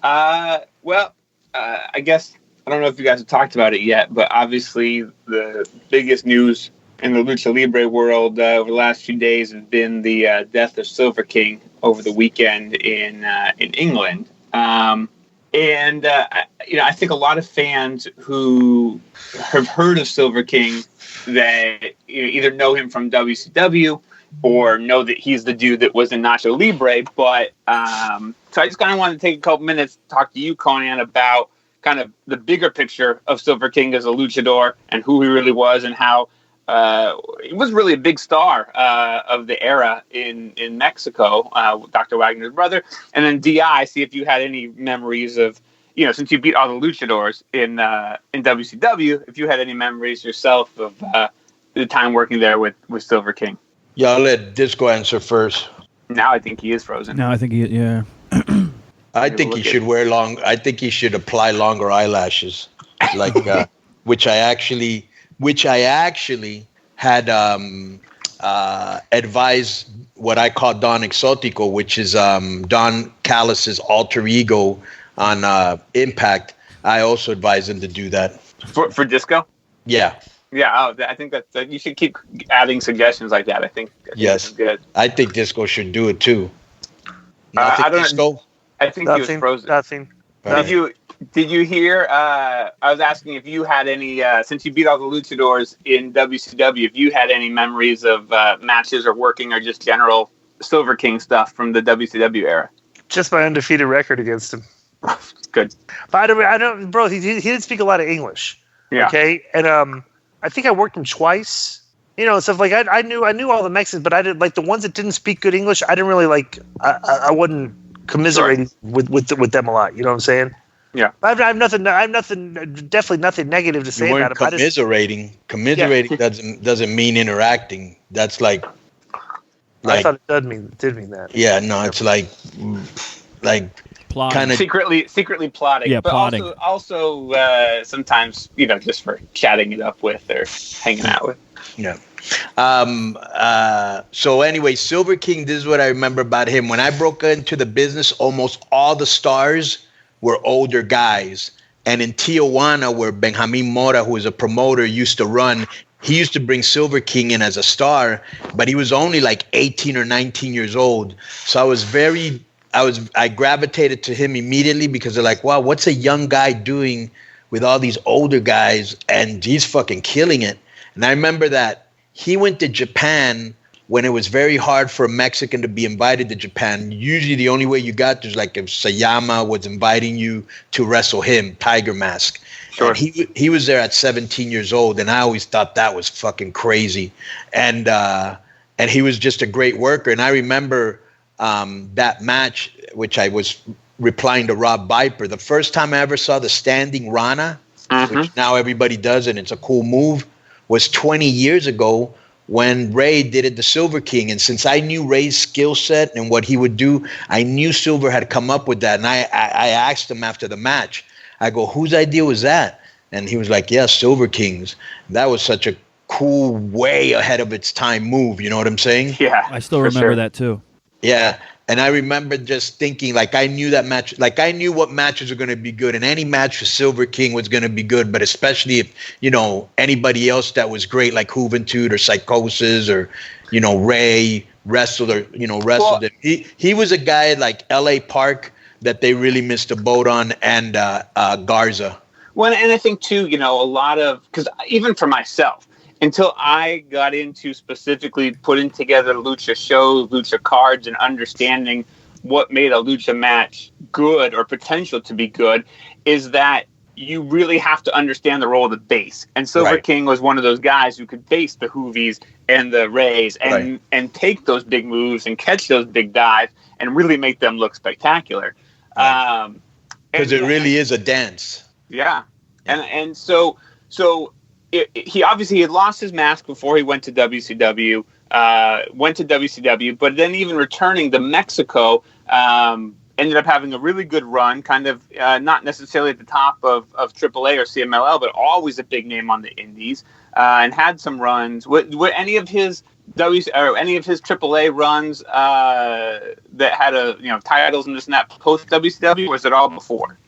I guess I don't know if you guys have talked about it yet, but obviously the biggest news in the Lucha Libre world over the last few days has been the death of Silver King over the weekend in England. I think a lot of fans who have heard of Silver King that either know him from WCW or know that he's the dude that was in Nacho Libre. But so I just kind of wanted to take a couple minutes to talk to you, Konnan, about kind of the bigger picture of Silver King as a luchador and who he really was and how he was really a big star of the era in Mexico, Dr. Wagner's brother. And then D.I., see if you had any memories of, since you beat all the luchadors in WCW, if you had any memories yourself of the time working there with Silver King. Yeah, I'll let Disco answer first. Now I think he is frozen. No, I think yeah. I think he should wear I think he should apply longer eyelashes, like which I actually had advised what I call Don Exotico, which is Don Callis's alter ego on Impact. I also advised him to do that for Disco. Yeah. Yeah, I think that you should keep adding suggestions like that. I think yes, good. I think Disco should do it too. I don't Disco? I think he was frozen. Nothing. Did you hear? I was asking if you had any, since you beat all the luchadors in WCW, if you had any memories of matches or working or just general Silver King stuff from the WCW era. Just my undefeated record against him. Good. But I don't, bro. He didn't speak a lot of English. Yeah. Okay, and I think I worked him twice. Stuff like I knew all the Mexicans, but I didn't like the ones that didn't speak good English. I didn't really like. I wasn't commiserating with them a lot. You know what I'm saying? Yeah. I have nothing. Definitely nothing negative to say about him. Commiserating doesn't mean interacting. That's like. I thought it did mean that. Yeah. No, it's like. Kind of secretly plotting, yeah, but plotting. also sometimes just for chatting it up with or hanging out with. Yeah. So anyway, Silver King. This is what I remember about him. When I broke into the business, almost all the stars were older guys, and in Tijuana, where Benjamin Mora, who was a promoter, used to run. He used to bring Silver King in as a star, but he was only like 18 or 19 years old. So I gravitated to him immediately because they're like, wow, what's a young guy doing with all these older guys? And he's fucking killing it. And I remember that he went to Japan when it was very hard for a Mexican to be invited to Japan. Usually the only way you got there's like if Sayama was inviting you to wrestle him, Tiger Mask. Sure. And he was there at 17 years old, and I always thought that was fucking crazy. And he was just a great worker. And I remember that match, which I was replying to Rob Viper, the first time I ever saw the standing Rana, which now everybody does, and it's a cool move, was 20 years ago when Ray did it to Silver King. And since I knew Ray's skill set and what he would do, I knew Silver had come up with that. And I asked him after the match, I go, whose idea was that? And he was like, yeah, Silver King's. That was such a cool, way ahead of its time move. You know what I'm saying? Yeah. I still remember that too. Yeah. And I remember just thinking, like, I knew that match, like, I knew what matches were going to be good. And any match for Silver King was going to be good. But especially if, anybody else that was great, like Juventud or Psychosis or, Ray wrestled him. He was a guy like L.A. Park that they really missed a boat on, and Garza. Well, and I think, too, a lot of, because even for myself, until I got into specifically putting together lucha shows, lucha cards, and understanding what made a lucha match good or potential to be good, is that you really have to understand the role of the base. And Silver King was one of those guys who could base the Hoovies and the Rays and take those big moves and catch those big dives and really make them look spectacular. Because it really is a dance. Yeah. And so he obviously had lost his mask before he went to WCW, but then even returning to Mexico, ended up having a really good run, kind of not necessarily at the top of AAA or CMLL, but always a big name on the indies, and had some runs. Were any of his or any of his AAA runs that had titles and this and that post WCW, or was it all before?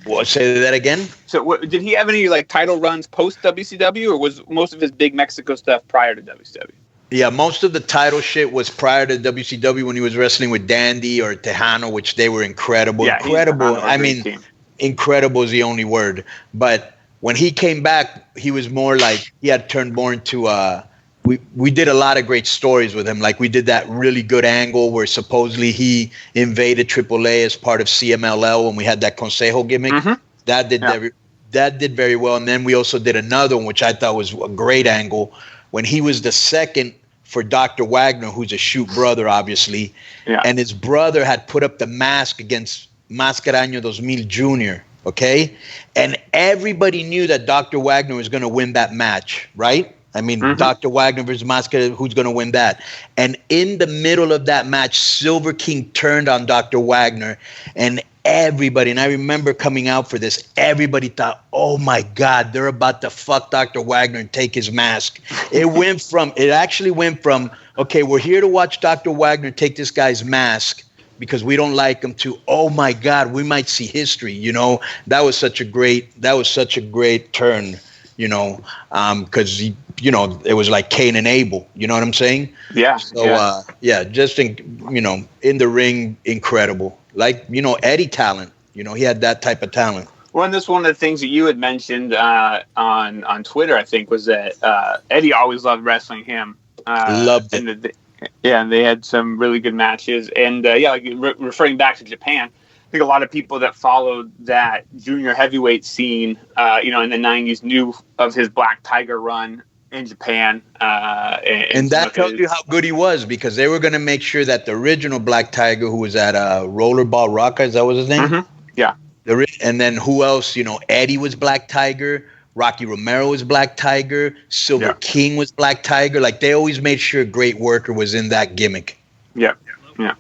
Well, say that again. So, did he have any like title runs post WCW, or was most of his big Mexico stuff prior to WCW? Yeah, most of the title shit was prior to WCW when he was wrestling with Dandy or Tejano, which they were incredible. Yeah, incredible. I mean, incredible is the only word. But when he came back, he was more like he had turned more into we did a lot of great stories with him. Like we did that really good angle where supposedly he invaded AAA as part of CMLL when we had that Consejo gimmick. Mm-hmm. That did very well. And then we also did another one, which I thought was a great angle, when he was the second for Dr. Wagner, who's a shoot brother, obviously. Yeah. And his brother had put up the mask against Máscara Año 2000 Jr., okay? And everybody knew that Dr. Wagner was going to win that match, right? I mean, Dr. Wagner versus Máscara, who's going to win that? And in the middle of that match, Silver King turned on Dr. Wagner, and everybody, and I remember coming out for this, everybody thought, oh my God, they're about to fuck Dr. Wagner and take his mask. It actually went from, okay, we're here to watch Dr. Wagner take this guy's mask because we don't like him, to, oh my God, we might see history, you know? That was such a great turn, you know, because it was like Cain and Abel, you know what I'm saying? Yeah. So just in the ring, incredible. Like, Eddie talent, he had that type of talent. Well, and this one of the things that you had mentioned on Twitter, I think, was that Eddie always loved wrestling him. Loved it. And they had some really good matches. And referring back to Japan, I think a lot of people that followed that junior heavyweight scene, in the 90s knew of his Black Tiger run in Japan. And that tells you how good he was, because they were going to make sure that the original Black Tiger, who was at Rollerball Rocka, that was his name? Mm-hmm. Yeah. And then who else? Eddie was Black Tiger. Rocky Romero was Black Tiger. Silver King was Black Tiger. Like, they always made sure Great Worker was in that gimmick. Yeah. Yeah.